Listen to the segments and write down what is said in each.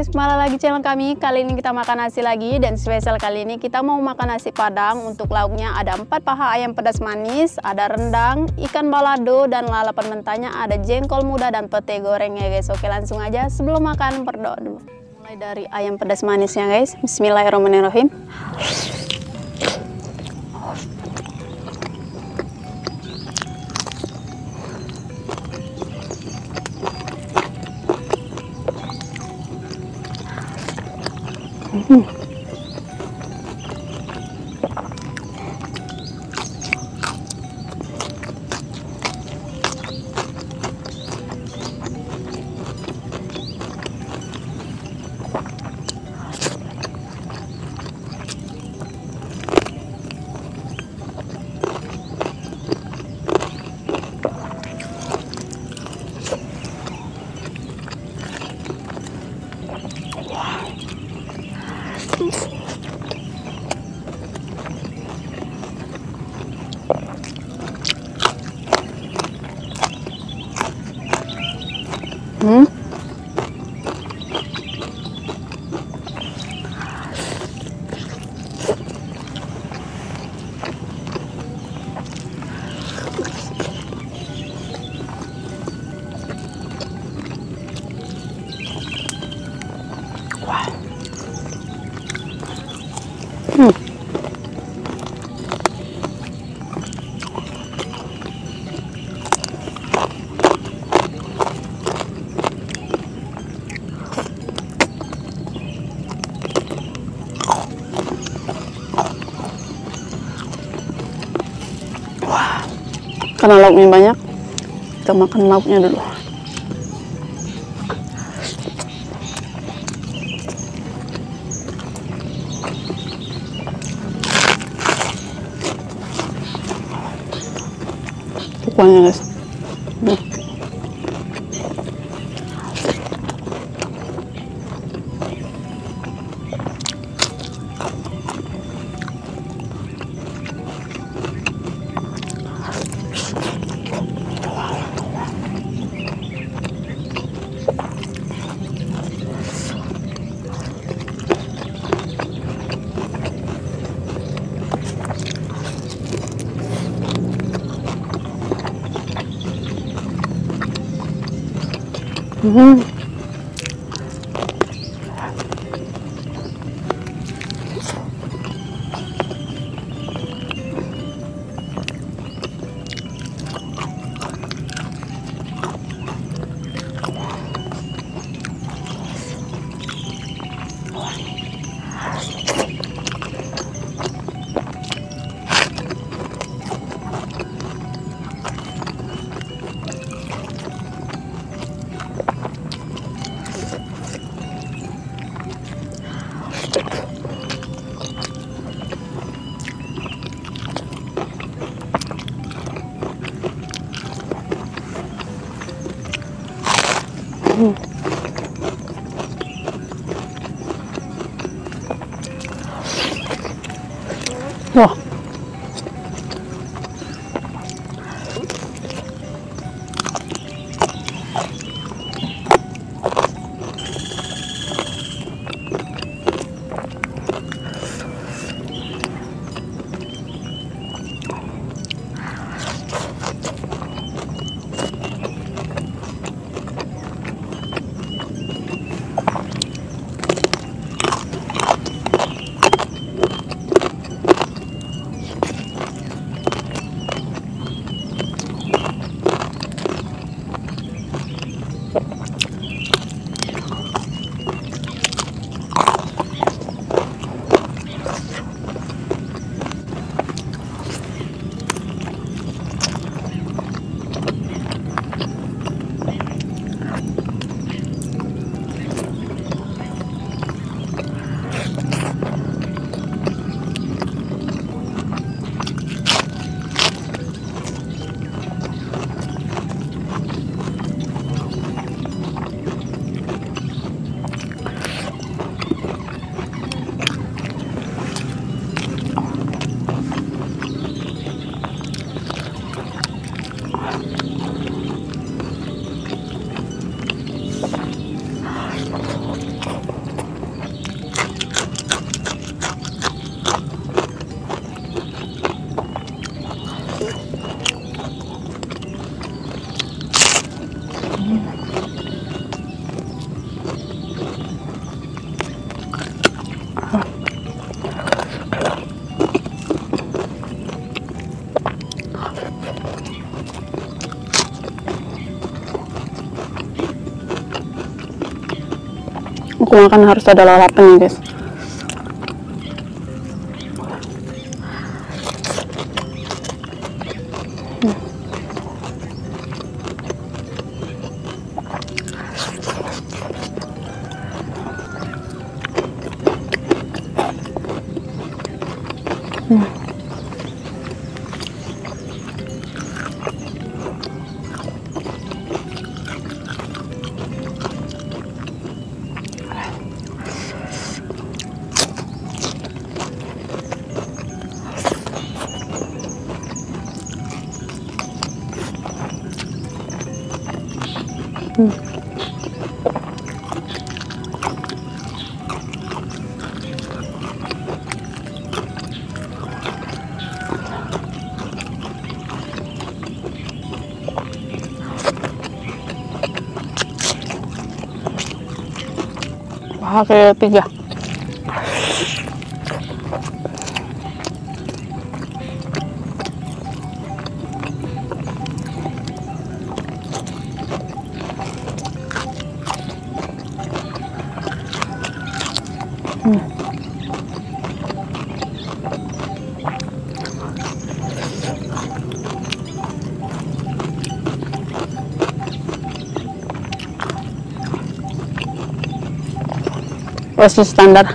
guys, kembali lagi channel kami. Kali ini kita makan nasi lagi, dan spesial kali ini kita mau makan nasi padang. Untuk lauknya ada 4 paha ayam pedas manis, ada rendang, ikan balado, dan lalapan mentahnya ada jengkol muda dan pete goreng ya guys. Oke, langsung aja sebelum makan berdoa dulu. Mulai dari ayam pedas manisnya guys. Bismillahirrahmanirrahim. Karena lauknya banyak, kita makan lauknya dulu. Kuahnya guys. Wah. aku makan harus ada lalapan ya guys. Paha ketiga. Masih standar.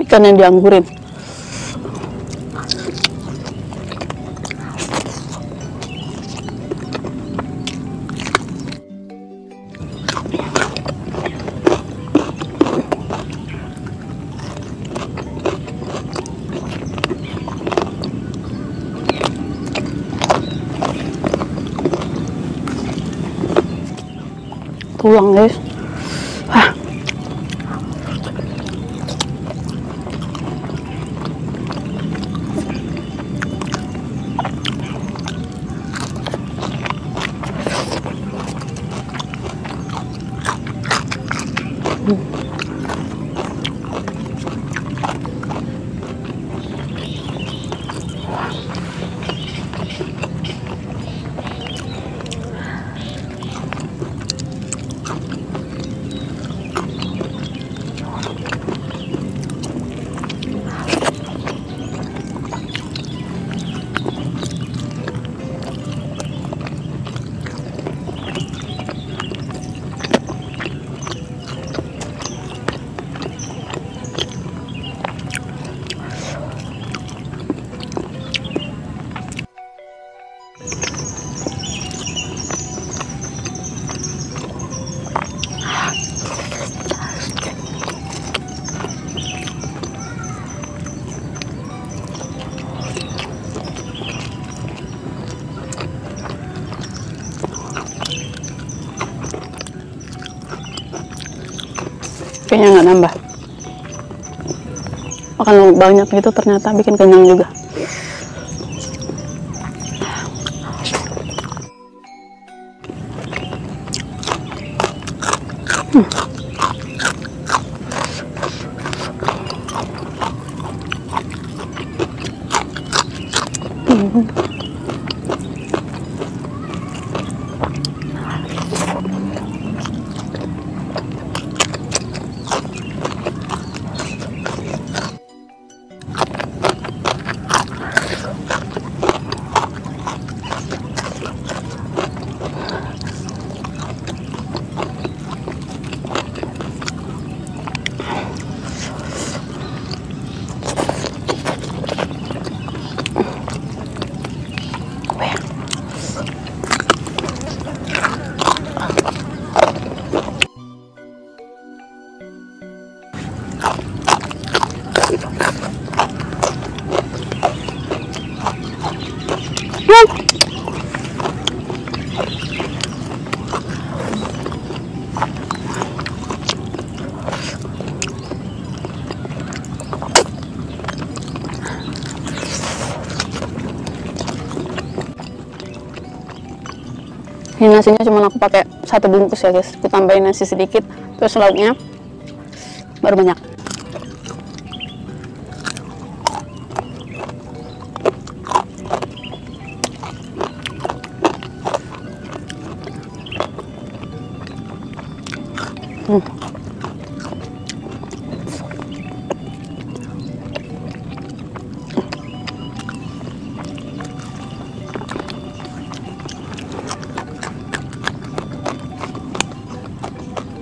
Ikan yang dianggurin. Tulang guys. Kayaknya nggak nambah. Makan banyak gitu ternyata bikin kenyang juga. Ini nasinya cuma aku pakai 1 bungkus ya guys, aku tambahin nasi sedikit, terus lauknya baru banyak.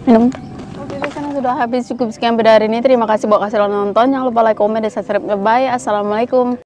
Minum. Oke guys, karena sudah habis, cukup sekian video hari ini. Terima kasih buat kasih nonton. Jangan lupa like, komen, dan subscribe. Bye. Assalamualaikum.